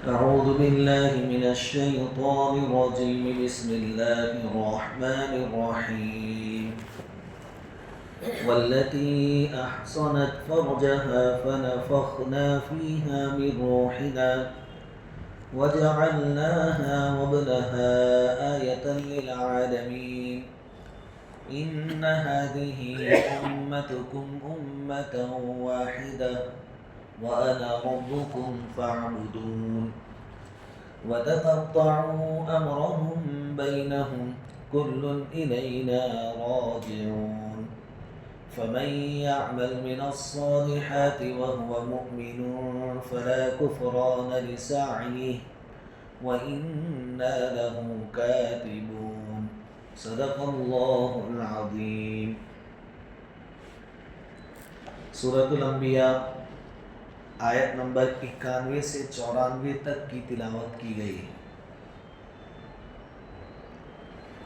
أعوذ بالله من الشيطان الرجيم. بسم الله الرحمن الرحيم. والتي أحصنت فرجها فنفخنا فيها من روحنا وجعلناها وابنها آية للعالمين. إن هذه أمتكم أمة واحدة وأنا ربكم فاعبدون. وتقطعوا أمرهم بينهم كل إلينا راجعون. فمن يعمل من الصالحات وهو مؤمن فلا كفران لسعيه وإنا له كاتبون. صدق الله العظيم. سورة الانبیاء آیت نمبر 91 سے 94 تک کی تلاوت کی گئی ہے.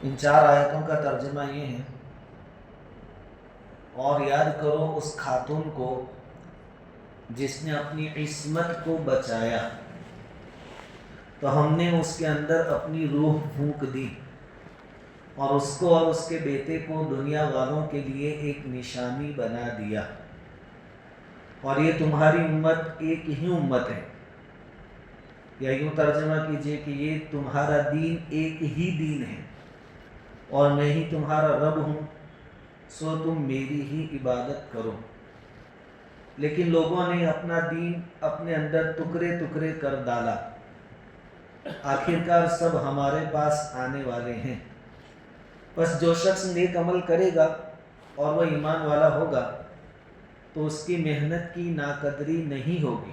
ان 4 آیتوں کا ترجمہ یہ ہے: اور یاد کرو اس خاتون کو جس نے اپنی عصمت کو بچایا تو ہم نے اس کے اندر اپنی روح پھونک دی اور اس کو اور اس کے بیٹے کو دنیا والوں کے لیے ایک نشانی بنا دیا، اور یہ تمہاری امت ایک ہی امت ہے. یا یوں ترجمہ کیجئے کہ یہ تمہارا دین ایک ہی دین ہے اور میں ہی تمہارا رب ہوں، سو تم میری ہی عبادت کرو. لیکن لوگوں نے اپنا دین اپنے اندر ٹکڑے ٹکڑے کر ڈالا. آخرکار سب ہمارے پاس آنے والے ہیں. بس جو شخص نیک عمل کرے گا اور وہ ایمان والا ہوگا تو اس کی محنت کی ناقدری نہیں ہوگی،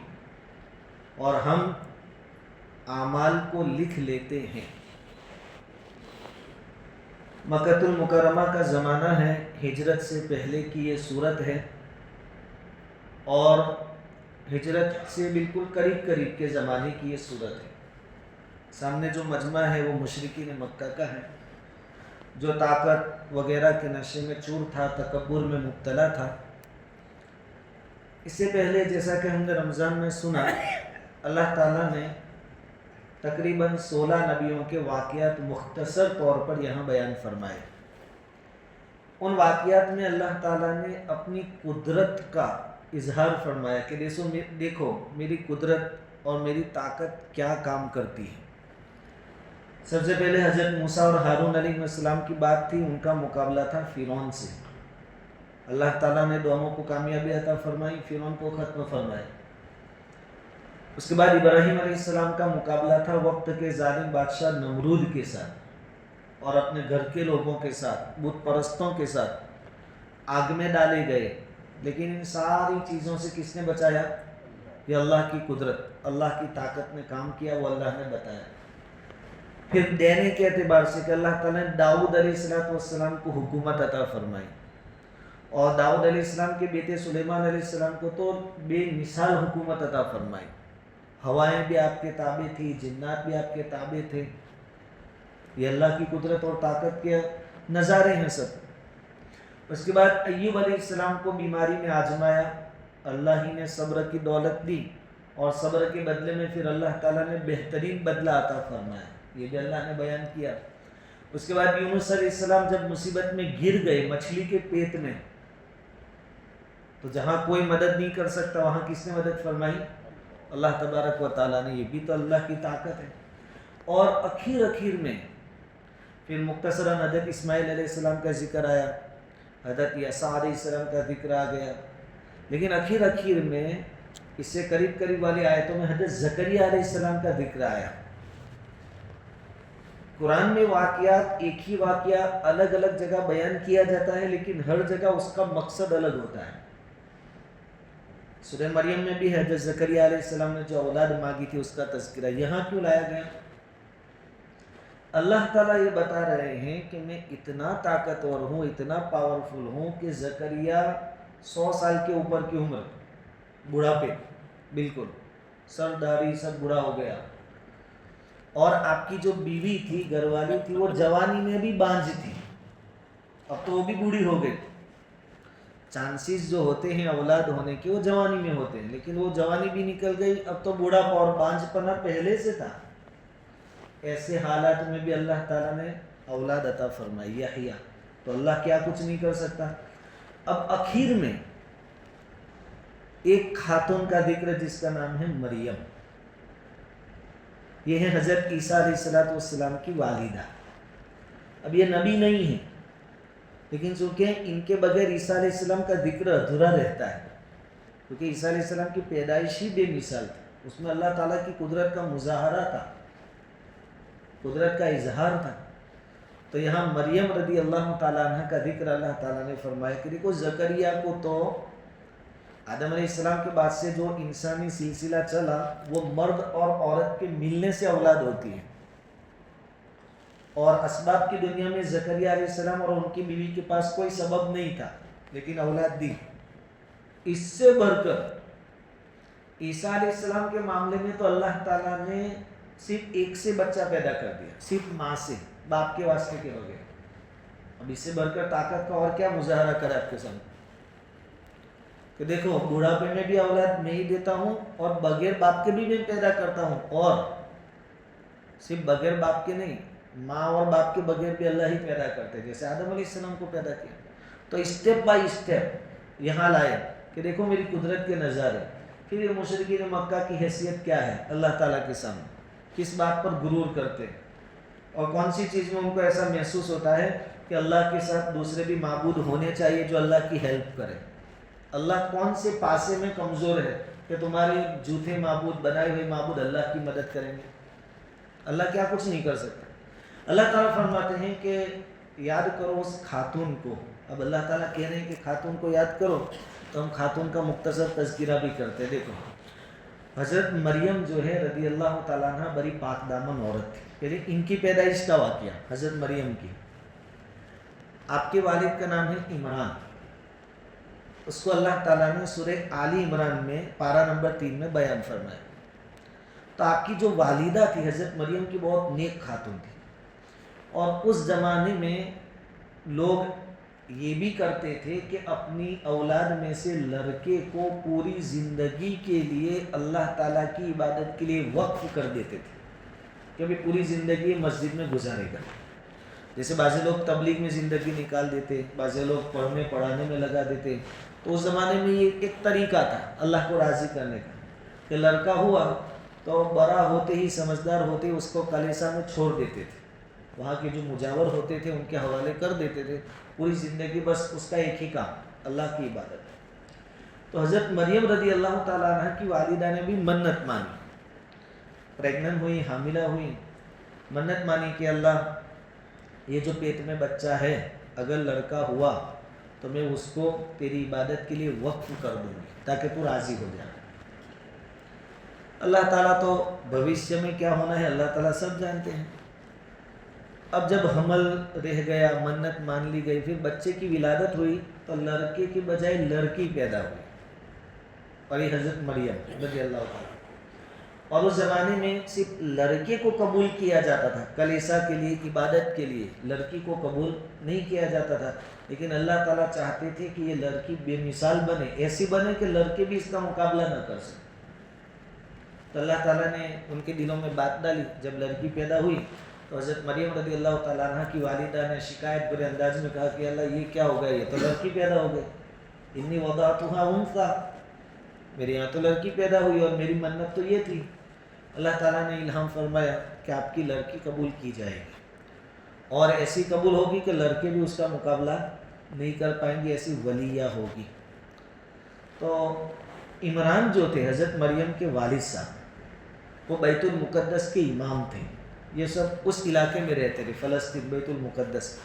اور ہم اعمال کو لکھ لیتے ہیں. مکہ المکرمہ کا زمانہ ہے، ہجرت سے پہلے کی یہ صورت ہے، اور ہجرت سے بالکل قریب قریب کے زمانے کی یہ صورت ہے. سامنے جو مجمع ہے وہ مشرکین مکہ کا ہے، جو طاقت وغیرہ کے نشے میں چور تھا، تکبر میں مبتلا تھا. اس سے پہلے جیسا کہ ہم نے رمضان میں سنا، اللہ تعالیٰ نے تقریباً 16 نبیوں کے واقعات مختصر طور پر یہاں بیان فرمائے. ان واقعات میں اللہ تعالیٰ نے اپنی قدرت کا اظہار فرمایا کہ دیکھو میری قدرت اور میری طاقت کیا کام کرتی ہے. سب سے پہلے حضرت موسیٰ اور ہارون علیہ السلام کی بات تھی. ان کا مقابلہ تھا فرعون سے. اللہ تعالیٰ نے دونوں کو کامیابی عطا فرمائی، فرعون کو ختم فرمایا. اس کے بعد ابراہیم علیہ السلام کا مقابلہ تھا وقت کے ظالم بادشاہ نمرود کے ساتھ اور اپنے گھر کے لوگوں کے ساتھ، بت پرستوں کے ساتھ. آگ میں ڈالے گئے، لیکن ان ساری چیزوں سے کس نے بچایا؟ یہ اللہ کی قدرت، اللہ کی طاقت نے کام کیا، وہ اللہ نے بتایا. پھر دینے کے اعتبار سے کہ اللہ تعالیٰ نے داؤد علیہ السلام کو حکومت عطا فرمائی، اور داؤد علیہ السلام کے بیٹے سلیمان علیہ السلام کو تو بے مثال حکومت عطا فرمائی. ہوائیں بھی آپ کے تابع تھی، جنات بھی آپ کے تابع تھے. یہ اللہ کی قدرت اور طاقت کے نظارے ہیں سب. اس کے بعد ایوب علیہ السلام کو بیماری میں آزمایا، اللہ ہی نے صبر کی دولت دی، اور صبر کے بدلے میں پھر اللہ تعالیٰ نے بہترین بدلہ عطا فرمایا. یہ بھی اللہ نے بیان کیا. اس کے بعد یونس علیہ السلام جب مصیبت میں گر گئے مچھلی کے پیٹ میں، تو جہاں کوئی مدد نہیں کر سکتا وہاں کس نے مدد فرمائی؟ اللہ تبارک و تعالیٰ نے. یہ بھی تو اللہ کی طاقت ہے. اور اخیر میں پھر مختصراً حضرت اسماعیل علیہ السلام کا ذکر آیا، حضرت یسع علیہ السلام کا ذکر آ گیا، لیکن اخیر میں اس سے قریب والی آیتوں میں حضرت زکریا علیہ السلام کا ذکر آیا. قرآن میں واقعات ایک ہی واقعہ الگ الگ جگہ بیان کیا جاتا ہے، لیکن ہر جگہ اس کا مقصد الگ ہوتا ہے. سورہ مریم میں بھی حضرت زکریا علیہ السلام نے جو اولاد مانگی تھی اس کا تذکرہ. یہاں کیوں لایا گیا؟ اللہ تعالیٰ یہ بتا رہے ہیں کہ میں اتنا طاقتور ہوں، اتنا پاورفل ہوں کہ زکریا 100 سال کے اوپر کی عمر، بڑھاپے، بالکل سر داڑھی سب بوڑھا ہو گیا. اور آپ کی جو بیوی تھی، گھر والی تھی، وہ جوانی میں بھی بانجھ تھی، اب تو وہ بھی بوڑھی ہو گئی. चांसेस जो होते हैं औलाद होने के वो जवानी में होते हैं, लेकिन वो जवानी भी निकल गई, अब तो बूढ़ापा और बांझपना पहले से था। ऐसे हालात में भी अल्लाह ताला ने औलाद अता फरमाई, यहया। तो अल्लाह क्या कुछ नहीं कर सकता। अब आखिर में एक खातून का जिक्र जिसका नाम है मरियम। ये है हजरत ईसा अलैहिस्सलाम की वालिदा। अब ये नबी नहीं है, लेकिन चूंकि इनके बगैर ईसा अलैहिस्सलाम का जिक्र अधूरा रहता है, क्योंकि ईसा अलैहिस्सलाम की पैदाइश ही बेमिसाल थी। उसमें अल्लाह ताला की कुदरत का मुजाहरा था, कुदरत का इजहार था। तो यहाँ मरियम रदी अल्लाह ताला अन्हा का जिक्र अल्लाह ताला ने फरमाया कि देखो जकरिया को तो आदम अलैहिस्सलाम के बाद से जो इंसानी सिलसिला चला वो मर्द और औरत के मिलने से औलाद होती है, और असबाब की दुनिया में जकरिया अलैहिस्सलाम और उनकी बीवी के पास कोई सबब नहीं था, लेकिन औलाद दी। इससे बढ़कर ईसा अलैहिस्सलाम के मामले में तो अल्लाह ताला ने सिर्फ एक से बच्चा पैदा कर दिया, सिर्फ माँ से, बाप के वास्ते के बगैर। अब इससे बढ़कर ताकत का और क्या मुजाहरा करा आपके सामने कि देखो बुढ़ापे में भी औलाद मैं ही देता हूँ, और बगैर बाप के भी मैं पैदा करता हूँ, और सिर्फ बगैर बाप के नहीं, माँ और बाप के बगैर भी अल्लाह ही पैदा करते हैं, जैसे आदम अलैहिस्सलाम को पैदा किया। तो स्टेप बाय स्टेप यहाँ लाए कि देखो मेरी कुदरत के नज़ारे। फिर ये मुशरिकीन मक्का की हैसियत क्या है अल्लाह ताला के सामने, किस बात पर गुरूर करते हैं, और कौन सी चीज़ में उनको ऐसा महसूस होता है कि अल्लाह के साथ दूसरे भी माबूद होने चाहिए जो अल्लाह की हेल्प करे। अल्लाह कौन से पासे में कमज़ोर है कि तुम्हारे झूठे माबूद, बनाए हुए माबूद अल्लाह की मदद करेंगे। अल्लाह क्या कुछ नहीं कर सकता। अल्लाह ताला फरमाते हैं कि याद करो उस खातून को। अब अल्लाह ताला कह रहे हैं कि खातून को याद करो, तो हम खातून का मुख्तसर तज़किरा भी करते हैं। देखो हज़रत मरियम जो है रदी अल्लाह ताला अन्हा बड़ी पाक दामन औरत थी। पहले इनकी पैदाइश का वाक़या हज़रत मरियम की। आपके वालिद का नाम है इमरान, उसको अल्लाह ताला ने सूरह आली इमरान में पारा नंबर 3 में बयान फरमाया। तो आपकी जो वालिदा थी हज़रत मरियम की बहुत नेक खातून थी, और उस ज़माने में लोग ये भी करते थे कि अपनी औलाद में से लड़के को पूरी ज़िंदगी के लिए अल्लाह ताला की इबादत के लिए वक्फ कर देते थे कि अभी पूरी ज़िंदगी मस्जिद में गुजारेगा। जैसे बाज़ी लोग तबलीग में ज़िंदगी निकाल देते, बाज़ी लोग पढ़ने पढ़ाने में लगा देते। तो उस ज़माने में ये एक तरीका था अल्लाह को राज़ी करने का कि लड़का हुआ तो बड़ा होते ही, समझदार होते ही उसको कलीसा में छोड़ देते थे, वहाँ के जो मुजावर होते थे उनके हवाले कर देते थे। पूरी ज़िंदगी बस उसका एक ही काम अल्लाह की इबादत। तो हज़रत मरियम रदी अल्लाह ताला अन्हा की वालिदा ने भी मन्नत मानी, प्रेग्नेंट हुई, हामिला हुई, मन्नत मानी कि अल्लाह ये जो पेट में बच्चा है अगर लड़का हुआ तो मैं उसको तेरी इबादत के लिए वक्फ कर दूँगी ताकि तू राज़ी हो जाए। अल्लाह ताला तो भविष्य में क्या होना है अल्लाह ताला सब जानते हैं। अब जब हमल रह गया, मन्नत मान ली गई, फिर बच्चे की विलादत हुई तो लड़के के बजाय लड़की पैदा हुई, और ये हज़रत मरियम रज़ी अल्लाह ताला। और उस ज़माने में सिर्फ लड़के को कबूल किया जाता था कलीसा के लिए, इबादत के लिए, लड़की को कबूल नहीं किया जाता था। लेकिन अल्लाह ताला चाहते थे कि ये लड़की बेमिसाल बने, ऐसी बने कि लड़के भी इसका मुकाबला न कर सके। तो अल्लाह ताला ने उनके दिलों में बात डाली। जब लड़की पैदा हुई तो हज़रत मरियम रज़ी अल्लाह ताला अन्हा की वालिदा ने शिकायत भरे अंदाज में कहा कि अल्लाह ये क्या हो गया, ये तो लड़की पैदा हो गई। इन्नी वदाअतुहा उन्सा, मेरे यहाँ तो लड़की पैदा हुई और मेरी मन्नत तो ये थी। अल्लाह ताला ने इल्हाम फरमाया कि आपकी लड़की कबूल की जाएगी, और ऐसी कबूल होगी कि लड़के भी उसका मुकाबला नहीं कर पाएंगे, ऐसी वलिया होगी। तो इमरान जो थे हज़रत मरियम के वालिद साहब, वो बैतुल मुक़द्दस के इमाम थे। ये सब उस इलाके में रहते थे, फ़लस्तीन, बैतुल मुक़द्दस।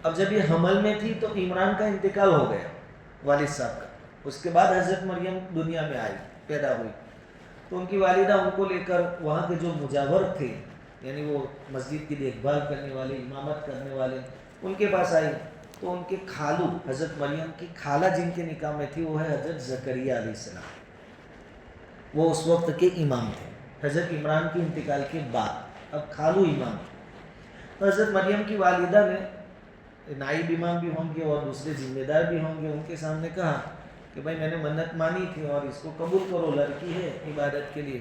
अब जब ये हमल में थी तो इमरान का इंतकाल हो गया वालिद साहब का। उसके बाद हज़रत मरियम दुनिया में आई, पैदा हुई। तो उनकी वालिदा उनको लेकर वहाँ के जो मुजावर थे, यानी वो मस्जिद की देखभाल करने वाले, इमामत करने वाले, उनके पास आई। तो उनके खालू हज़रत मरियम की खाला जिनके निकाह में थी वो है हज़रत ज़करिया अलैहिस्सलाम, वो उस वक्त के इमाम थे हज़रत इमरान के इंतकाल के बाद। अब खालू इमाम। तो हज़रत मरियम की वालिदा ने नाइब इमाम भी होंगे और दूसरे जिम्मेदार भी होंगे, उनके सामने कहा कि भाई मैंने मन्नत मानी थी और इसको कबूल करो, लड़की है इबादत के लिए।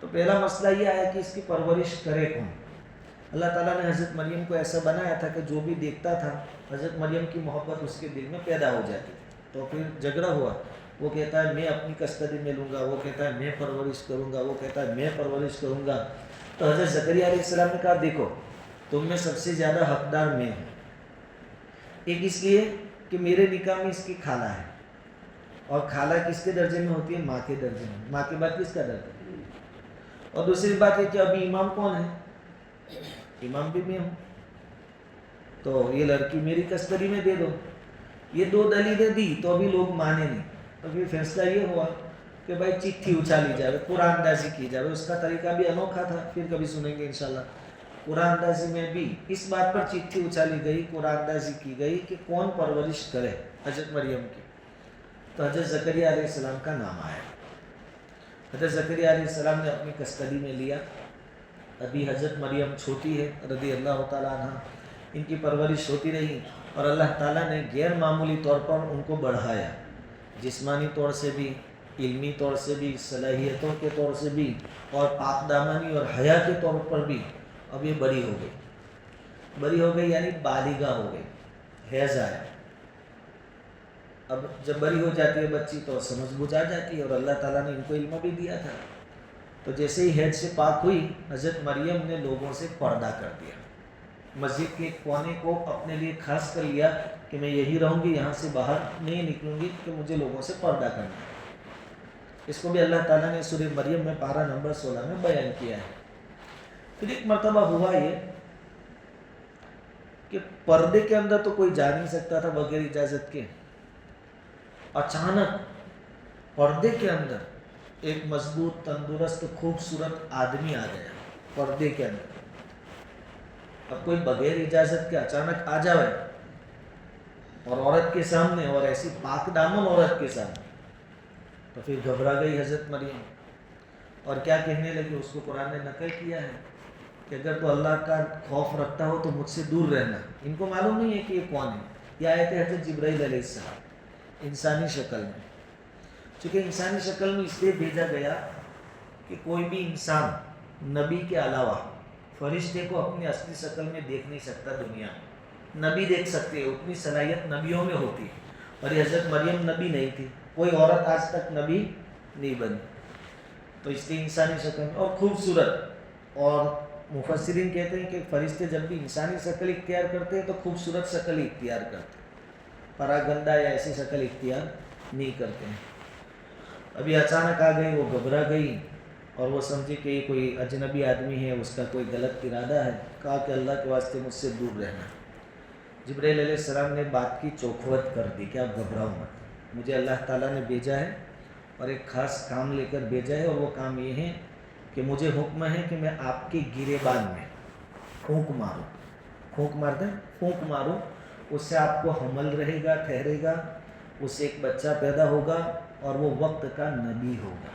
तो पहला मसला ये आया कि इसकी परवरिश करे कौन। अल्लाह ताला ने हज़रत मरियम को ऐसा बनाया था कि जो भी देखता था हज़रत मरियम की मोहब्बत उसके दिल में पैदा हो जाती थी। तो फिर झगड़ा हुआ, वो कहता है मैं अपनी कस्टडी में लूँगा, वो कहता है मैं परवरिश करूँगा, वो कहता है मैं परवरिश करूँगा। तो हज़रत ज़करिया अलैहिस्सलाम ने कहा देखो तुम में सबसे ज़्यादा हकदार मैं हूँ। एक इसलिए कि मेरे निकाह में इसकी खाला है, और खाला किसके दर्जे में होती है? माँ के दर्जे में। माँ के बाद किसका दर्जा? और दूसरी बात है कि अभी इमाम कौन है? इमाम भी मैं हूँ। तो ये लड़की मेरी कस्टडी में दे दो। ये दो दलीलें दी तो अभी लोग माने नहीं। तो फिर फैसला ये हुआ कि भाई चिट्ठी उछाली जाए, कुरान अंदाजी की जाए। उसका तरीका भी अनोखा था, फिर कभी सुनेंगे इंशाल्लाह। कुरान अंदाजी में भी इस बात पर चिट्ठी उछाली गई, कुरान अंदाजी की गई कि कौन परवरिश करे हज़रत मरियम की। तो हज़रत ज़करिया अलैहिस्सलाम का नाम आया। हज़रत ज़करिया अलैहिस्सलाम ने अपनी कस्टडी में लिया। अभी हज़रत मरियम छोटी है रज़ी अल्लाह ताला अन्हा, इनकी परवरिश होती रही और अल्लाह ताला ने गैर मामूली तौर पर उनको बढ़ाया, जिस्मानी तौर से भी, इल्मी तौर से भी, सलाहियतों के तौर से भी, और पाकदामनी और हया के तौर पर भी। अब ये बड़ी हो गई यानी बालिगा हो गई, हैज़ आया। अब जब बड़ी हो जाती है बच्ची तो समझ बुझ आ जाती है, और अल्लाह ताला ने इनको इल्म भी दिया था। तो जैसे ही हैज से पाक हुई, हज़रत मरियम ने लोगों से पर्दा कर दिया। मस्जिद के कोने को अपने लिए खास कर लिया कि मैं यही रहूँगी, यहाँ से बाहर नहीं निकलूँगी, कि मुझे लोगों से पर्दा करना है। इसको भी अल्लाह ताला ने सूरह मरियम में पारा नंबर 16 में बयान किया है। फिर एक मरतबा हुआ ये कि पर्दे के अंदर तो कोई जा नहीं सकता था बगैर इजाज़त के। अचानक पर्दे के अंदर एक मजबूत, तंदुरुस्त, खूबसूरत आदमी आ गया पर्दे के अंदर। अब कोई बगैर इजाज़त के अचानक आ जाए और औरत के सामने, और ऐसी पाक दामन औरत के सामने, तो फिर घबरा गई हज़रत मरियम और क्या कहने लगी। उसको कुरान ने नकल किया है कि अगर तो अल्लाह का खौफ रखता हो तो मुझसे दूर रहना। इनको मालूम नहीं है कि ये कौन है। ये आए थे हज़रत जिब्राइल अलैहिस्सलाम इंसानी शक्ल में। चूँकि इंसानी शक्ल में इसलिए भेजा गया कि कोई भी इंसान नबी के अलावा फरिश्ते को अपनी असली शक्ल में देख नहीं सकता दुनिया में। नबी देख सकते हैं, उतनी सलाहियत नबियों में होती है, और ये हज़रत मरियम नबी नहीं थी। कोई औरत आज तक नबी नहीं बनी, तो इसलिए इंसानी शक्ल में और खूबसूरत। और मुफस्सिरीन कहते हैं कि फरिश्ते जब भी इंसानी शक्ल इख्तियार करते हैं तो खूबसूरत शक्ल ही इख्तियार करते हैं, परागंदा या ऐसी शक्ल इख्तियार नहीं करते हैं। अभी अचानक आ गई, वो घबरा गई और वो समझी कि ये कोई अजनबी आदमी है, उसका कोई गलत इरादा है। कहा कि अल्लाह के वास्ते मुझसे दूर रहना। जिब्राइल अलैहिस्सलाम ने बात की चौखवट कर दी कि आप घबराओ मत, मुझे अल्लाह ताला ने भेजा है और एक ख़ास काम लेकर भेजा है, और वो काम ये है कि मुझे हुक्म है कि मैं आपके गिरेबान में फूंक मारूं। फूंक मार दें, फूंक मारूं, उससे आपको हमल रहेगा, ठहरेगा, उससे एक बच्चा पैदा होगा और वो वक्त का नबी होगा।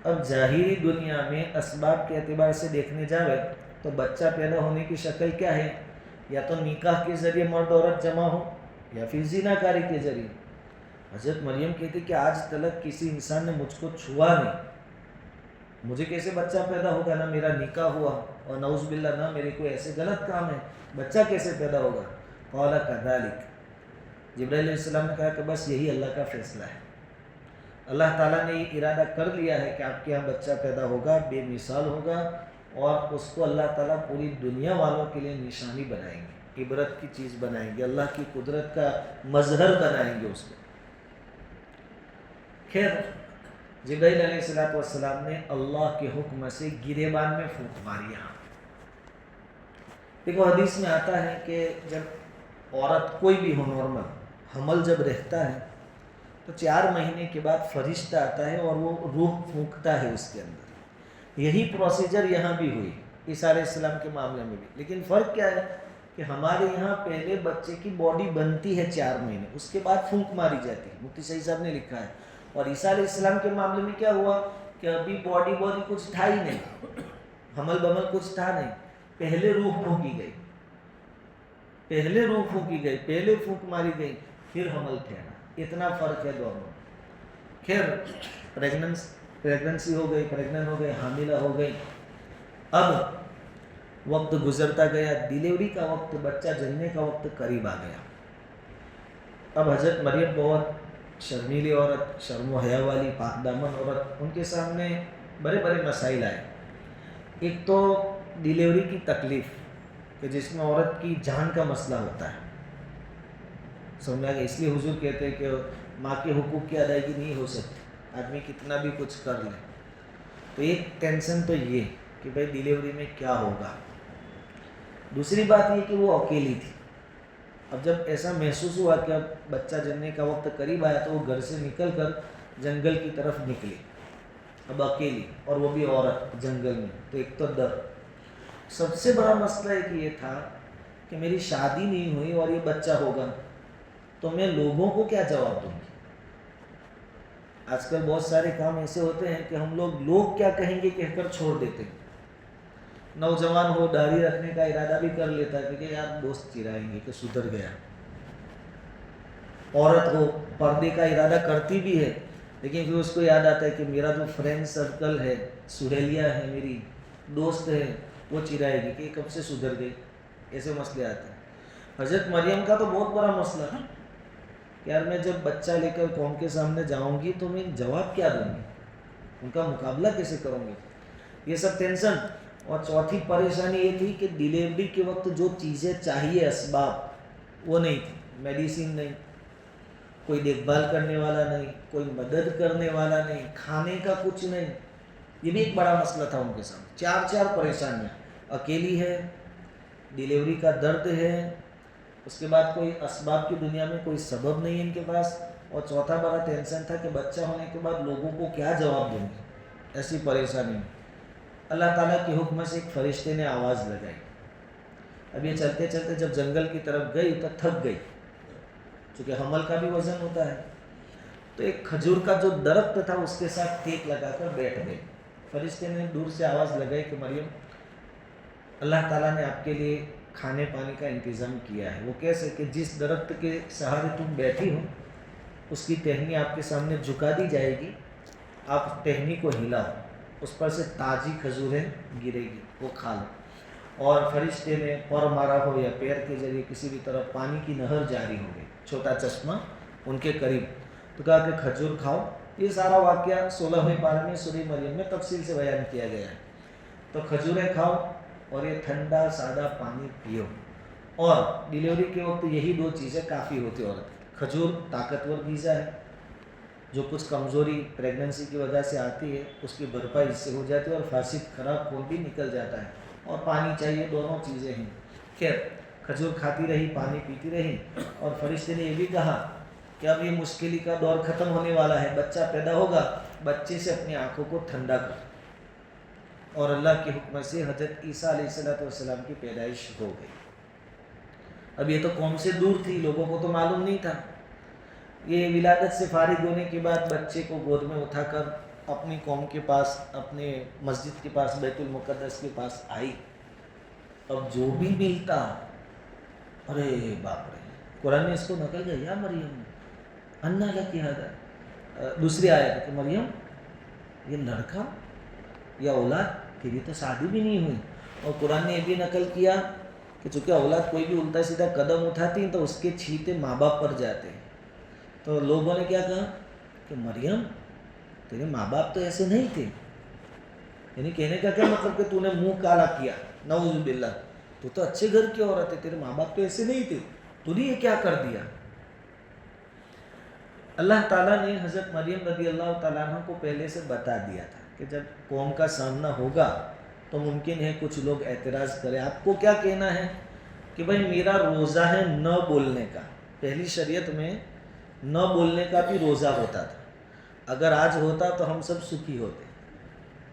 अब ज़ाहिरी दुनिया में असबाब के एतबार से देखने जावे तो बच्चा पैदा होने की शक्ल क्या है? या तो निकाह के ज़रिए मर्द औरत जमा हो, या फिर ज़िनाकारी के ज़रिए। हज़रत मरियम कहती कि आज तक किसी इंसान ने मुझको छुआ नहीं, मुझे कैसे बच्चा पैदा होगा? ना मेरा निकाह हुआ और नऊज़ बिल्लाह ना मेरे कोई ऐसे गलत काम है, बच्चा कैसे पैदा होगा? क़ाला कज़ालिक, जिब्राइल अलैहिस्सलाम ने कहा कि बस यही अल्लाह का फ़ैसला है। अल्लाह ताला ने ये इरादा कर लिया है कि आपके यहाँ बच्चा पैदा होगा, बेमिसाल होगा, और उसको अल्लाह ताला पूरी दुनिया वालों के लिए निशानी बनाएंगे, इबरत की चीज़ बनाएंगे, अल्लाह की कुदरत का मजहर बनाएंगे उसको। खैर, जिब्राइल अलैहिस्सलाम ने अल्लाह के हुक्म से गिरेबान में फूंक मारी। यहाँ देखो, हदीस में आता है कि जब औरत कोई भी हो नॉर्मल हमल जब रहता है तो 4 महीने के बाद फरिश्ता आता है और वो रूह फूंकता है उसके अंदर। यही प्रोसीजर यहाँ भी हुई ईसा अलैहिस्सलाम के मामले में भी। लेकिन फ़र्क क्या है कि हमारे यहाँ पहले बच्चे की बॉडी बनती है 4 महीने, उसके बाद फूंक मारी जाती है, मुफ्ती सही साहब ने लिखा है। और ईसा अलैहिस्सलाम के मामले में क्या हुआ कि अभी बॉडी कुछ था ही नहीं, हमल बमल कुछ था नहीं, पहले रूह फूंकी गई। पहले रूह फूंकी गई, पहले फूंक मारी गई, फिर हमल ठहरा, इतना फर्क है दोनों। खैर प्रेगनेंसी हो गई, प्रेग्नेंट हो गई, हामिला हो गई। अब वक्त गुजरता गया, डिलीवरी का वक्त, बच्चा जन्मने का वक्त करीब आ गया। अब हजरत मरियम बहुत शर्मीली औरत, शर्म हया वाली पाकदामन औरत, उनके सामने बड़े बड़े मसाइल आए। एक तो डिलीवरी की तकलीफ़ कि जिसमें औरत की जान का मसला होता है, समझ में आ गया। इसलिए हुजूर कहते हैं कि माँ के हुकूक की अदायगी नहीं हो सकती, आदमी कितना भी कुछ कर ले। तो एक टेंशन तो ये कि भाई डिलीवरी में क्या होगा। दूसरी बात ये कि वो अकेली थी। अब जब ऐसा महसूस हुआ कि अब बच्चा जन्मने का वक्त करीब आया, तो वो घर से निकल कर जंगल की तरफ निकली, अब अकेली, और वो भी औरत जंगल में। तो एक तो डर, सबसे बड़ा मसला एक ये था कि मेरी शादी नहीं हुई और ये बच्चा होगा, तो मैं लोगों को क्या जवाब दूंगी। आजकल बहुत सारे काम ऐसे होते हैं कि हम लोग क्या कहेंगे कहकर छोड़ देते हैं। नौजवान हो, दाढ़ी रखने का इरादा भी कर लेता है कि यार दोस्त चिढ़ाएंगे कि सुधर गया। औरत हो, पर्दे का इरादा करती भी है, लेकिन फिर उसको याद आता है कि मेरा जो फ्रेंड सर्कल है, सुहेलिया है, मेरी दोस्त है, वो चिढ़ाएगी कि कब से सुधर गई। ऐसे मसले आते हैं। हजरत मरियम का तो बहुत बड़ा मसला था, यार मैं जब बच्चा लेकर कौम के सामने जाऊंगी तो मैं जवाब क्या दूंगी, उनका मुकाबला कैसे करूंगी, ये सब टेंशन। और चौथी परेशानी ये थी कि डिलीवरी के वक्त जो चीज़ें चाहिए, असबाब, वो नहीं थी। मेडिसिन नहीं, कोई देखभाल करने वाला नहीं, कोई मदद करने वाला नहीं, खाने का कुछ नहीं। ये भी एक बड़ा मसला था उनके सामने। चार परेशानियाँ, अकेली है, डिलीवरी का दर्द है, उसके बाद कोई असबाब की दुनिया में कोई सबब नहीं है इनके पास, और चौथा बड़ा टेंशन था कि बच्चा होने के बाद लोगों को क्या जवाब दूंगी। ऐसी परेशानी में अल्लाह ताला के हुक्म से एक फरिश्ते ने आवाज़ लगाई। अब ये चलते चलते जब जंगल की तरफ गई तो थक गई, चूँकि हमल का भी वज़न होता है। तो एक खजूर का जो दरख्त था उसके साथ टेक लगाकर बैठ गई। फरिश्ते ने दूर से आवाज़ लगाई कि मरियम, अल्लाह ताला ने आपके लिए खाने पानी का इंतज़ाम किया है। वो कैसे कि जिस दरख्त के सहारे तुम बैठी हो उसकी टहनी आपके सामने झुका दी जाएगी, आप टहनी को हिलाओ, उस पर से ताज़ी खजूरें गिरेगी, वो खा लो। और फरिश्ते ने पर मारा हो या पैर के जरिए किसी भी तरह पानी की नहर जारी हो गई, छोटा चश्मा उनके करीब, तो कहा कि खजूर खाओ। ये सारा वाक़या 16वें पारे में सूरह मरियम में तफसील से बयान किया गया है। तो खजूरें खाओ और ये ठंडा सादा पानी पियो। और डिलीवरी के वक्त यही दो चीज़ें काफ़ी होती औरत। खजूर ताकतवर गीज़ा है, जो कुछ कमज़ोरी प्रेगनेंसी की वजह से आती है उसकी भरपाई इससे हो जाती है, और फासिद खराब खून भी निकल जाता है। और पानी चाहिए, दोनों चीज़ें हैं। खैर खजूर खाती रही, पानी पीती रही, और फरिश्ते ने ये भी कहा कि अब ये मुश्किल का दौर ख़त्म होने वाला है, बच्चा पैदा होगा, बच्चे से अपनी आँखों को ठंडा कर। और अल्लाह के हुक्म से हज़रत ईसा अलैहिस्सलाम की पैदाइश हो गई। अब ये तो कौम से दूर थी, लोगों को तो मालूम नहीं था। ये विलादत से फारिग होने के बाद बच्चे को गोद में उठाकर अपनी कौम के पास, अपने मस्जिद के पास, बैतुल मुक़द्दस के पास आई। अब जो भी मिलता, अरे बाप रे, कुरान ने इसको नकल किया, या मरियम अन्ना लकी हादा। दूसरी आयत है कि मरियम, ये लड़का या औलाद, तेरी तो शादी भी नहीं हुई। और कुरान ने ये भी नकल किया कि चूँकि औलाद कोई भी उल्टा सीधा कदम उठाती तो उसके छींटे माँ बाप पर जाते हैं। तो लोगों ने क्या कहा कि मरियम, तेरे माँ बाप तो ऐसे नहीं थे। यानी कहने का क्या मतलब कि तूने मुंह काला किया, नऊज़ु बिल्लाह, तू तो अच्छे घर की औरत है, तेरे माँ बाप तो ऐसे नहीं थे, तूने ये क्या कर दिया। अल्लाह ताला ने हज़रत मरियम रज़ी अल्लाह ताला अन्हा को पहले से बता दिया था कि जब कौम का सामना होगा तो मुमकिन है कुछ लोग एतराज़ करें। आपको क्या कहना है कि भाई मेरा रोज़ा है न बोलने का। पहली शरीयत में न बोलने का भी रोज़ा होता था, अगर आज होता तो हम सब सुखी होते।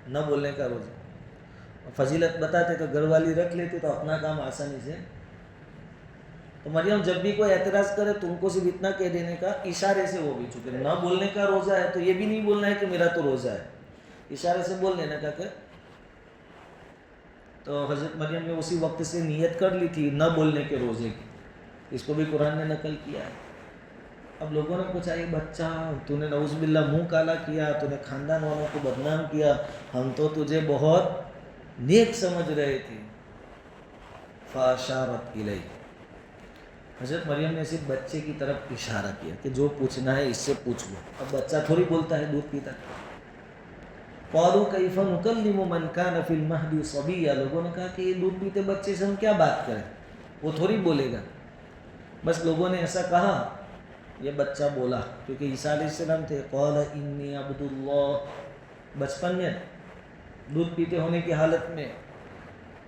न बोलने का रोज़ा फजीलत बताते तो घर वाली रख लेते तो अपना काम आसानी से। तो मरियम जब भी कोई एतराज़ करे तुमको सिर्फ इतना कह देने का, इशारे से, वो भी चूँकि न बोलने का रोज़ा है तो ये भी नहीं बोलना है कि मेरा तो रोज़ा है, इशारे से बोल लेना का। तो हज़रत मरियम ने उसी वक्त से नियत कर ली थी न बोलने के रोज़े की। اس کو بھی قرآن نے نقل کیا ہے. اب لوگوں نے پوچھا یہ بچہ تو نے نعوذ باللہ منہ کالا کیا, تو نے خاندان والوں کو بدنام کیا, ہم تو تجھے بہت نیک سمجھ رہے تھے. فاشارت الیہ, حضرت مریم نے صرف بچے کی طرف اشارہ کیا کہ جو پوچھنا ہے اس سے پوچھ لو. اب بچہ تھوڑی بولتا ہے, دودھ پیتا ہے. قالوا کیف نکلم من کان فی المہد صبیا, لوگوں نے کہا کہ یہ دودھ پیتے بچے سے ہم کیا بات کریں, وہ تھوڑی بولے گا. بس لوگوں نے ایسا کہا, یہ بچہ بولا کیونکہ عیسیٰ علیہ السلام تھے. قال انی عبد اللہ, بچپن میں دودھ پیتے ہونے کی حالت میں,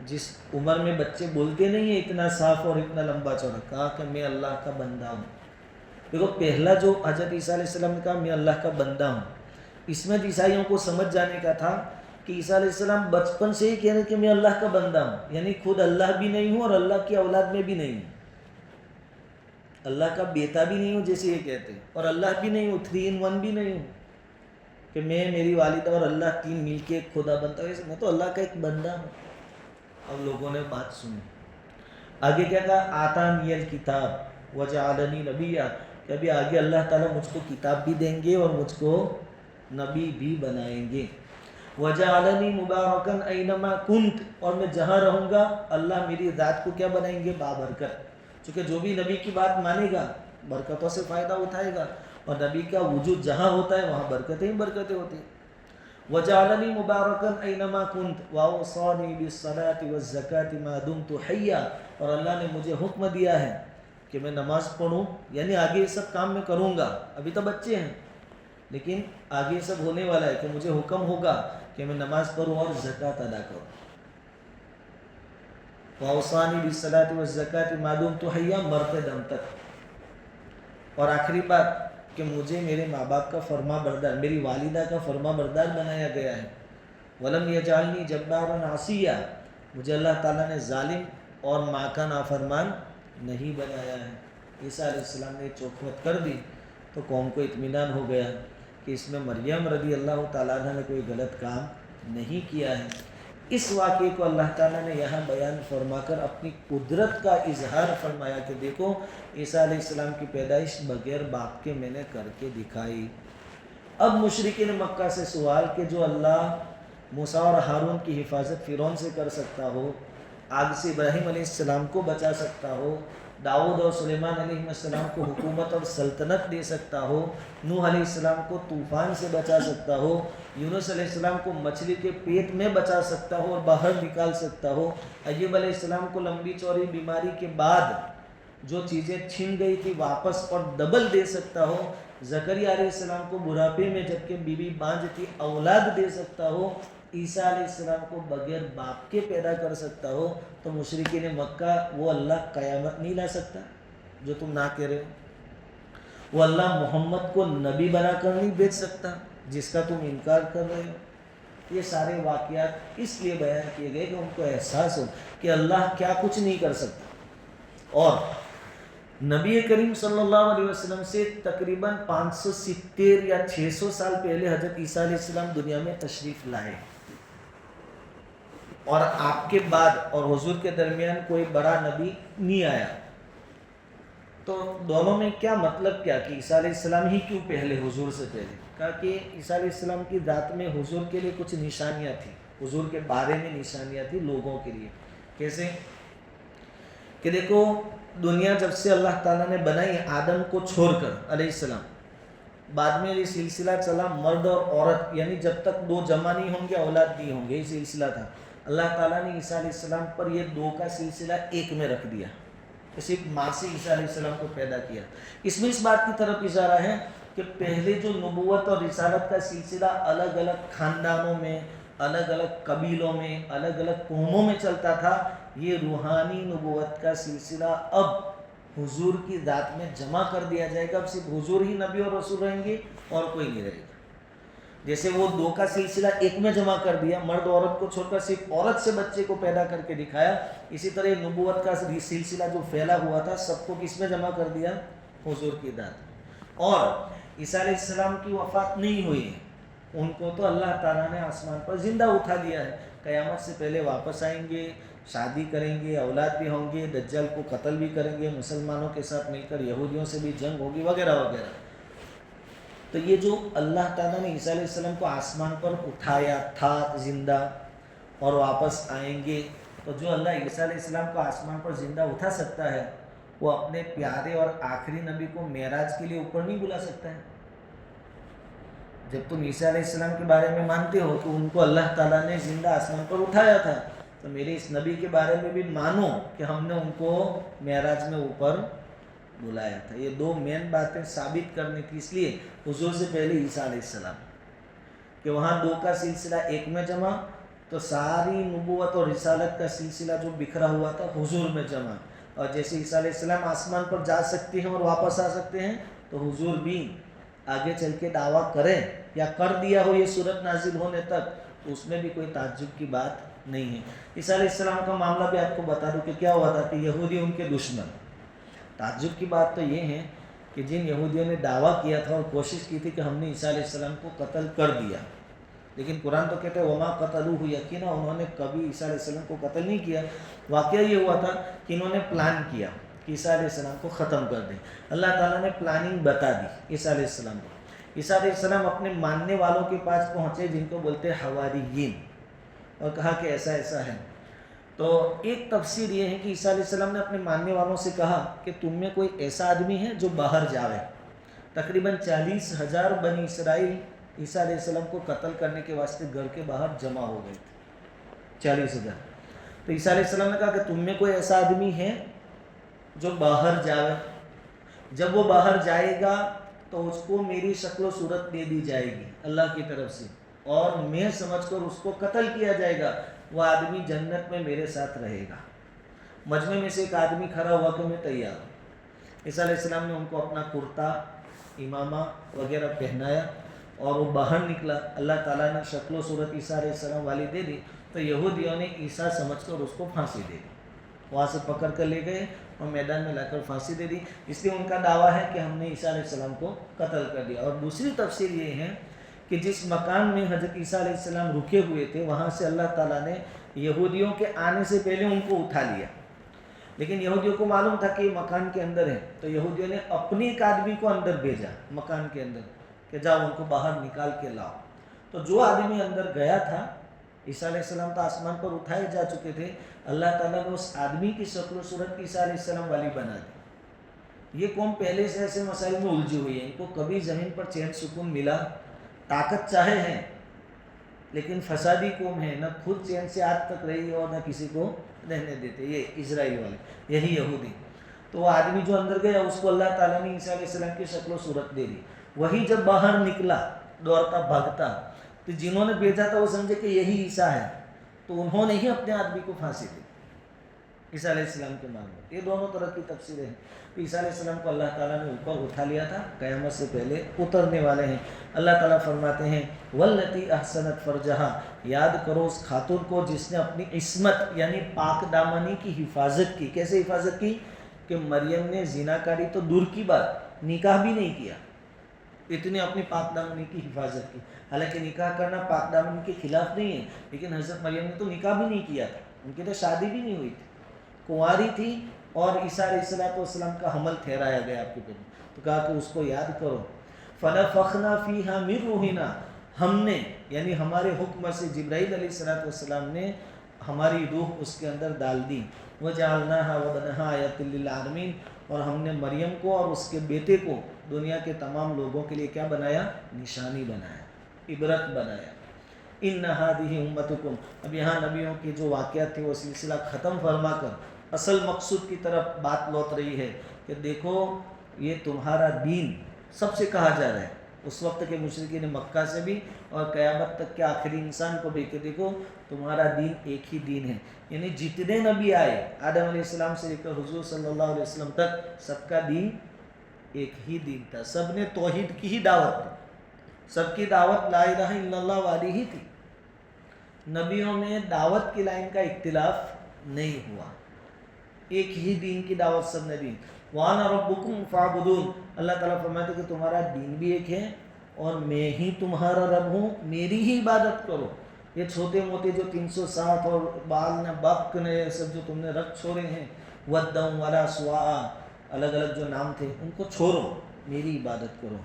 جس عمر میں بچے بولتے نہیں ہیں اتنا صاف اور اتنا لمبا چوڑا, کہا کہ میں اللہ کا بندہ ہوں. دیکھو پہلا جو حضرت عیسیٰ علیہ السلام نے کہا میں اللہ کا بندہ ہوں, اس میں عیسائیوں کو سمجھ جانے کا تھا کہ عیسیٰ علیہ السلام بچپن سے ہی کہہ رہے کہ میں اللہ کا بندہ ہوں, یعنی خود اللہ بھی نہیں ہوں اور اللہ کی اولاد میں بھی نہیں ہوں, اللہ کا بیٹا بھی نہیں ہوں جیسے یہ کہتے ہیں, اور اللہ بھی نہیں ہوں, 3 in 1 بھی نہیں ہوں کہ میں میری والدہ اور اللہ 3 مل کے ایک خدا بنتا ہے. میں تو اللہ کا ایک بندہ ہوں. اب لوگوں نے بات سنی, آگے کیا کہا, آتانی الکتاب وجعلنی نبیا, کہ ابھی آگے اللہ تعالیٰ مجھ کو کتاب بھی دیں گے اور مجھ کو نبی بھی بنائیں گے. وجعلنی مبارکا اینما کنت, اور میں جہاں رہوں گا اللہ میری ذات کو کیا بنائیں گے, بابرکت. چونکہ جو بھی نبی کی بات مانے گا برکتوں سے فائدہ اٹھائے گا, اور نبی کا وجود جہاں ہوتا ہے وہاں برکتیں ہی برکتیں ہوتی ہیں. وجعلنی مبارکا اینما کنت واوصانی بالصلاۃ والزکاۃ ما دمت حیا, اور اللہ نے مجھے حکم دیا ہے کہ میں نماز پڑھوں, یعنی آگے یہ سب کام میں کروں گا, ابھی تو بچے ہیں لیکن آگے یہ سب ہونے والا ہے کہ مجھے حکم ہوگا کہ میں نماز پڑھوں اور زکوٰۃ ادا کروں. واوصانی بالصلاۃ والزکاۃ ما دمت حیا, مرتے دم تک. اور آخری بات کہ مجھے میرے ماں باپ کا فرما بردار, میری والدہ کا فرما بردار بنایا گیا ہے. ولم یجعلنی جبارا عصیا, مجھے اللہ تعالیٰ نے ظالم اور ماں کا نافرمان نہیں بنایا ہے. عیسیٰ علیہ السلام نے چوکھوٹ کر دی تو قوم کو اطمینان ہو گیا کہ اس میں مریم رضی اللہ تعالیٰ عنہ نے کوئی غلط کام نہیں کیا ہے. اس واقعے کو اللہ تعالیٰ نے یہاں بیان فرما کر اپنی قدرت کا اظہار فرمایا کہ دیکھو عیسیٰ علیہ السلام کی پیدائش بغیر باپ کے میں نے کر کے دکھائی. اب مشرکین مکہ سے سوال کہ جو اللہ موسیٰ اور ہارون کی حفاظت فرعون سے کر سکتا ہو, آگ سے ابراہیم علیہ السلام کو بچا سکتا ہو, داؤد اور سلیمان علیہ السلام کو حکومت اور سلطنت دے سکتا ہو, نوح علیہ السلام کو طوفان سے بچا سکتا ہو, یونس علیہ السلام کو مچھلی کے پیٹ میں بچا سکتا ہو اور باہر نکال سکتا ہو, ایوب علیہ السلام کو لمبی چوڑی بیماری کے بعد جو چیزیں چھن گئی تھی واپس اور ڈبل دے سکتا ہو, زکریا علیہ السلام کو بڑھاپے میں جبکہ بیوی بانجھ تھی اولاد دے سکتا ہو, عیسیٰ علیہ السلام کو بغیر باپ کے پیدا کر سکتا ہو, تو مشرکین مکہ وہ اللہ قیامت نہیں لا سکتا جو تم نہ کہہ رہے ہو. وہ اللہ محمد کو نبی بنا کر نہیں بھیج سکتا جس کا تم انکار کر رہے ہو. یہ سارے واقعات اس لیے بیان کیے گئے کہ ان کو احساس ہو کہ اللہ کیا کچھ نہیں کر سکتا. اور نبی کریم صلی اللہ علیہ وسلم سے تقریباً 570 یا 600 سال پہلے حضرت عیسیٰ علیہ السلام دنیا میں تشریف لائے, اور آپ کے بعد اور حضور کے درمیان کوئی بڑا نبی نہیں آیا. تو دونوں میں کیا مطلب کیا کہ عیسیٰ علیہ السلام ہی کیوں پہلے, حضور سے پہلے؟ کہا کہ عیسیٰ علیہ السلام کی ذات میں حضور کے لیے کچھ نشانیاں تھیں, حضور کے بارے میں نشانیاں تھیں لوگوں کے لیے. کیسے کہ دیکھو دنیا جب سے اللہ تعالیٰ نے بنائی آدم کو چھوڑ کر علیہ السلام, بعد میں یہ سلسلہ چلا مرد اور عورت, یعنی جب تک 2 جمع نہیں ہوں گے اولاد نہیں ہوں گے, یہ سلسلہ تھا. اللہ تعالیٰ نے عیسیٰ علیہ السلام پر یہ 2 کا سلسلہ ایک میں رکھ دیا, صرف ماں سے عیسیٰ علیہ السلام کو پیدا کیا. اس میں اس بات کی طرف اشارہ ہے کہ پہلے جو نبوت اور رسالت کا سلسلہ الگ الگ خاندانوں میں, الگ الگ قبیلوں میں, الگ الگ قوموں میں چلتا تھا, یہ روحانی نبوت کا سلسلہ اب حضور کی ذات میں جمع کر دیا جائے گا. اب صرف حضور ہی نبی اور رسول رہیں گے اور کوئی نہیں رہے گا. جیسے وہ 2 کا سلسلہ ایک میں جمع کر دیا, مرد عورت کو چھوڑ کر صرف عورت سے بچے کو پیدا کر کے دکھایا, اسی طرح نبوت کا سلسلہ جو پھیلا ہوا تھا سب کو کس میں جمع کر دیا, حضور کی ذات. اور عیسیٰ علیہ السلام کی وفات نہیں ہوئی, ان کو تو اللہ تعالیٰ نے آسمان پر زندہ اٹھا دیا ہے، قیامت سے پہلے واپس آئیں گے، شادی کریں گے، اولاد بھی ہوں گے، دجال کو قتل بھی کریں گے، مسلمانوں کے ساتھ مل کر یہودیوں سے بھی جنگ ہوگی وغیرہ وغیرہ۔ تو یہ جو اللہ تعالیٰ نے عیسیٰ علیہ السلام کو آسمان پر اٹھایا تھا زندہ اور واپس آئیں گے، تو جو اللہ عیسیٰ علیہ السلام کو آسمان پر زندہ اٹھا سکتا ہے وہ اپنے پیارے اور آخری نبی کو معراج کے لیے اوپر نہیں بلا سکتا ہے؟ جب تم عیسیٰ علیہ السلام کے بارے میں مانتے ہو کہ ان کو اللہ تعالیٰ نے زندہ آسمان پر اٹھایا تھا، تو میرے اس نبی کے بارے میں بھی مانو کہ ہم نے ان کو معراج میں اوپر بلایا تھا۔ یہ دو مین باتیں ثابت کرنے کی، اس لیے حضور سے پہلے عیسیٰ علیہ السلام، کہ وہاں دو کا سلسلہ ایک میں جمع، تو ساری نبوت اور رسالت کا سلسلہ جو بکھرا ہوا تھا حضور میں جمع۔ اور جیسے عیسیٰ علیہ السلام آسمان پر جا سکتے ہیں اور واپس آ سکتے ہیں، تو حضور بھی آگے چل کے دعویٰ کریں یا کر دیا ہو یہ صورت نازل ہونے تک، تو اس میں بھی کوئی تعجب کی بات نہیں ہے۔ عیسیٰ علیہ السلام کا معاملہ بھی آپ کو بتا دوں کہ کیا ہوا تھا کہ یہودی ان کے دشمن۔ تعجب کی بات تو یہ ہے کہ جن یہودیوں نے دعویٰ کیا تھا اور کوشش کی تھی کہ ہم نے عیسیٰ علیہ السلام کو قتل کر دیا، لیکن قرآن تو کہتے ہیں وما قتلوہ یقینا، انہوں نے کبھی عیسیٰ علیہ السلام کو قتل نہیں کیا۔ واقعہ یہ ہوا تھا کہ انہوں نے پلان کیا کہ عیسیٰ علیہ السلام کو ختم کر دیں۔ اللہ تعالیٰ نے پلاننگ بتا دی عیسیٰ علیہ السلام کو۔ عیسیٰ علیہ السلام اپنے ماننے والوں کے پاس پہنچے جن کو بولتے ہیں حواریین، اور کہا کہ ایسا ایسا ہے۔ تو ایک تفسیر یہ ہے کہ عیسیٰ علیہ السلام نے اپنے ماننے والوں سے کہا کہ تم میں کوئی ایسا آدمی ہے جو باہر جاوے۔ تقریباً 40,000 بنی اسرائیل عیسیٰ علیہ السلام کو قتل کرنے کے واسطے گھر کے باہر جمع ہو گئے تھے، 40,000۔ تو عیسیٰ علیہ السلام نے کہا کہ تم میں کوئی ایسا آدمی ہے جو باہر جاوے، جب وہ باہر جائے گا تو اس کو میری شکل و صورت دے دی جائے گی اللہ کی طرف سے، اور میں سمجھ کر اس کو قتل کیا جائے گا، وہ آدمی جنت میں میرے ساتھ رہے گا۔ مجمع میں سے ایک آدمی کھڑا ہوا کہ میں تیار ہوں۔ عیسیٰ علیہ السلام نے ان کو اپنا کرتا، امامہ وغیرہ پہنایا اور وہ باہر نکلا۔ اللہ تعالیٰ نے شکل و صورت عیسیٰ علیہ السلام والی دے دی، تو یہودیوں نے عیسیٰ سمجھ کر اس کو پھانسی دے دی، وہاں سے پکڑ کر لے گئے اور میدان میں لا کر پھانسی دے دی۔ اس لیے ان کا دعویٰ ہے کہ ہم نے عیسیٰ علیہ السلام کو قتل کر دیا۔ اور دوسری تفسیر یہ ہے کہ جس مکان میں حضرت عیسیٰ علیہ السلام رکے ہوئے تھے وہاں سے اللہ تعالیٰ نے یہودیوں کے آنے سے پہلے ان کو اٹھا لیا، لیکن یہودیوں کو معلوم تھا کہ یہ مکان کے اندر ہے، تو یہودیوں نے اپنے ایک آدمی کو اندر بھیجا مکان کے اندر کہ جاؤ ان کو باہر نکال کے لاؤ۔ تو جو آدمی اندر گیا تھا، عیسیٰ علیہ السلام تو آسمان پر اٹھائے جا چکے تھے، اللہ تعالیٰ نے اس آدمی کی شکل و صورت عیسیٰ علیہ السلام والی بنا دی۔ یہ قوم پہلے سے ایسے مسائل میں الجھی ہوئی ہے، ان کو کبھی زمین پر چین سکون ملا، طاقت چاہے ہے لیکن فسادی قوم ہے، نہ خود چین سے آج تک رہی اور نہ کسی کو رہنے دیتے، یہ اسرائیل والے، یہی یہودی۔ تو وہ آدمی جو اندر گیا اس کو اللہ تعالیٰ نے عیسیٰ علیہ السلام کی شکل و صورت دے دی۔ وہی جب باہر نکلا دوڑتا بھاگتا، تو جنہوں نے بھیجا تھا وہ سمجھے کہ یہی عیسیٰ ہے، تو انہوں نے ہی اپنے آدمی کو پھانسی دی عیسیٰ علیہ السلام کے معاملے۔ یہ دونوں طرح کی تفسیریں ہیں۔ عیسیٰ علیہ السلام کو اللہ تعالیٰ نے اوپر اٹھا لیا تھا، قیامت سے پہلے اترنے والے ہیں۔ اللہ تعالیٰ فرماتے ہیں واللتی احسنت فرجہا، یاد کرو اس خاتون کو جس نے اپنی عصمت یعنی پاک دامنی کی حفاظت کی۔ کیسے حفاظت کی؟ کہ مریم نے زنا کاری تو دور کی بات، نکاح بھی نہیں کیا، اتنی اپنی پاک دامنی کی حفاظت کی۔ حالانکہ نکاح کرنا پاک دامنی کے خلاف نہیں ہے، لیکن حضرت مریم نے تو نکاح بھی نہیں کیا تھا، ان کی تو شادی بھی نہیں ہوئی تھی، کنواری تھی، اور عیسیٰ علیہ السلام کا حمل ٹھہرایا گیا آپ کے پیٹ، تو کہا کہ اس کو یاد کرو۔ فَنَفَخْنَا فِيهَا مِن رُوحِنَا، ہم نے یعنی ہمارے حکم سے جبرائیل علیہ السلام نے ہماری روح اس کے اندر ڈال دی۔ وَجَعَلْنَاهَا وَابْنَهَا آیَةً لِّلْعَالَمِينَ، اور ہم نے مریم کو اور اس کے بیٹے کو دنیا کے تمام لوگوں کے لیے کیا بنایا؟ نشانی بنایا، عبرت بنایا۔ اِنَّ هَٰذِهِ أُمَّتُكُمْ، اب یہاں نبیوں کے جو واقعات تھے وہ سلسلہ ختم فرما کر اصل مقصود کی طرف بات لوٹ رہی ہے کہ دیکھو یہ تمہارا دین سب سے کہا جا رہا ہے، اس وقت کے مشرکین مکہ سے بھی اور قیامت تک کے آخری انسان کو بھی، کہ دیکھو تمہارا دین ایک ہی دین ہے۔ یعنی جتنے نبی آئے آدم علیہ السلام سے لے کر حضور صلی اللہ علیہ وسلم تک، سب کا دین ایک ہی دین تھا، سب نے توحید کی ہی دعوت دی، سب کی دعوت لا الہ الا اللہ والی ہی تھی۔ نبیوں میں دعوت کی لائن کا اختلاف نہیں ہوا، ایک ہی دین کی دعوت سب نے دی۔ وَأَنَا رَبُّكُمْ فَاعْبُدُونِ، اللہ تعالیٰ فرماتے کہ تمہارا دین بھی ایک ہے और मैं ही तुम्हारा रब हूँ, मेरी ही इबादत करो। ये छोटे मोटे जो 307 और बाल ने बक ने सब जो तुमने रख छोड़े हैं, वद्दम वला सुआ, अलग अलग जो नाम थे, उनको छोड़ो, मेरी इबादत करो।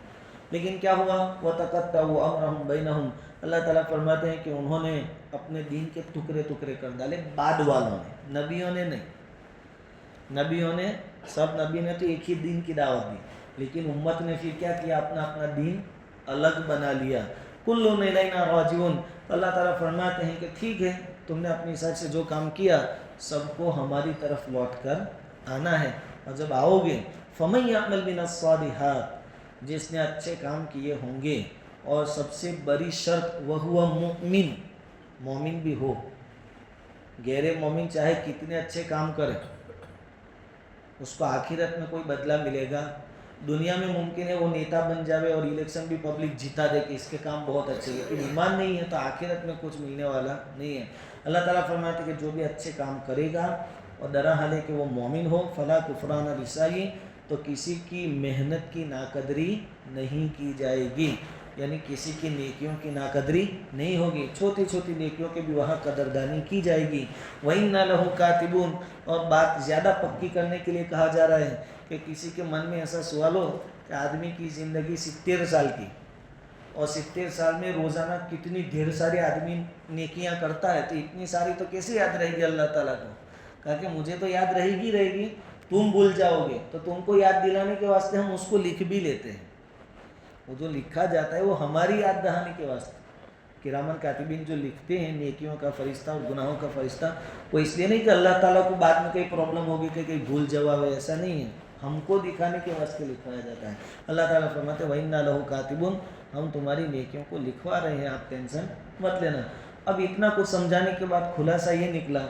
लेकिन क्या हुआ, वतक़त्तअू अम्रहुम बैनहुम, अल्लाह ताला फरमाते हैं कि उन्होंने अपने दीन के टुकड़े टुकड़े कर डाले, बाद वालों ने, नबियों ने नहीं। नबियों ने, सब नबी ने तो एक ही दीन की दावत दी, लेकिन उम्मत ने फिर क्या किया, अपना अपना दीन अलग बना लिया। कुल्लुन इलैना राजिऊन, अल्लाह ताला फरमाते हैं कि ठीक है, तुमने अपनी हिसाब से जो काम किया, सबको हमारी तरफ लौट कर आना है। और जब आओगे, फमन यअमल मिनस्सालिहात, जिसने अच्छे काम किए होंगे, और सबसे बड़ी शर्त वह हुआ मुमिन, मोमिन भी हो। गैर मोमिन चाहे कितने अच्छे काम करे, उसको आखिरत में कोई बदला मिलेगा। दुनिया में मुमकिन है वो नेता बन जावे और इलेक्शन भी पब्लिक जिता दे कि इसके काम बहुत अच्छे हैं, लेकिन ईमान नहीं है तो आखिरत में कुछ मिलने वाला नहीं है। अल्लाह ताला फरमाते कि जो भी अच्छे काम करेगा और डरा हाले कि वो मोमिन हो, फला कुफरान रिसाई, तो किसी की मेहनत की नाकदरी नहीं की जाएगी, यानी किसी की नेकियों की नाकदरी नहीं होगी। छोटी छोटी नेकियों के भी वहाँ कदरदानी की जाएगी। वइन्ना लहू कातिबून, और बात ज़्यादा पक्की करने के लिए कहा जा रहा है कि किसी के मन में ऐसा सवाल हो कि आदमी की ज़िंदगी 70 साल की, और 70 साल में रोज़ाना कितनी ढेर सारी आदमी नेकियां करता है, तो इतनी सारी तो कैसे याद रहेगी अल्लाह ताला को। कहा कि मुझे तो याद रहेगी, तुम भूल जाओगे, तो तुमको याद दिलाने के वास्ते हम उसको लिख भी लेते हैं। वो जो लिखा जाता है वो हमारी याद दहानी के वास्ते। किरामन कातिबीन जो लिखते हैं नेकियों का फरिश्ता और गुनाहों का फरिश्ता, वो इसलिए नहीं कि अल्लाह ताला को बाद में कहीं प्रॉब्लम होगी कि कहीं भूल जवाब है, ऐसा नहीं है, हमको दिखाने के वास्ते लिखवाया जाता है। अल्लाह ताला फरमाते हैं वइन्ना लहू कातिबून, हम तुम्हारी नेकियों को लिखवा रहे हैं, आप टेंशन मत लेना। अब इतना कुछ समझाने के बाद खुलासा ये निकला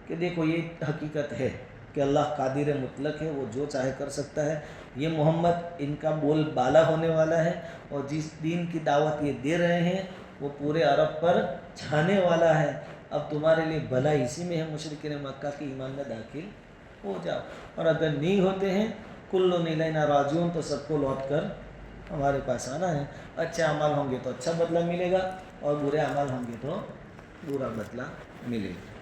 कि देखो ये हकीकत है कि अल्लाह कादिर मुतलक है, वो जो चाहे कर सकता है। ये मोहम्मद इनका बोल बाला होने वाला है, और जिस दीन की दावत ये दे रहे हैं वो पूरे अरब पर छाने वाला है। अब तुम्हारे लिए भला इसी में है, मुशरिकीन मक्का के ईमान में दाखिल हो जाओ। और अगर नहीं होते हैं कुल्लुन इलैना राजिऊन, तो सबको लौट कर हमारे पास आना है। अच्छे अमल होंगे तो अच्छा बदला मिलेगा, और बुरे अमल होंगे तो बुरा बदला मिलेगा।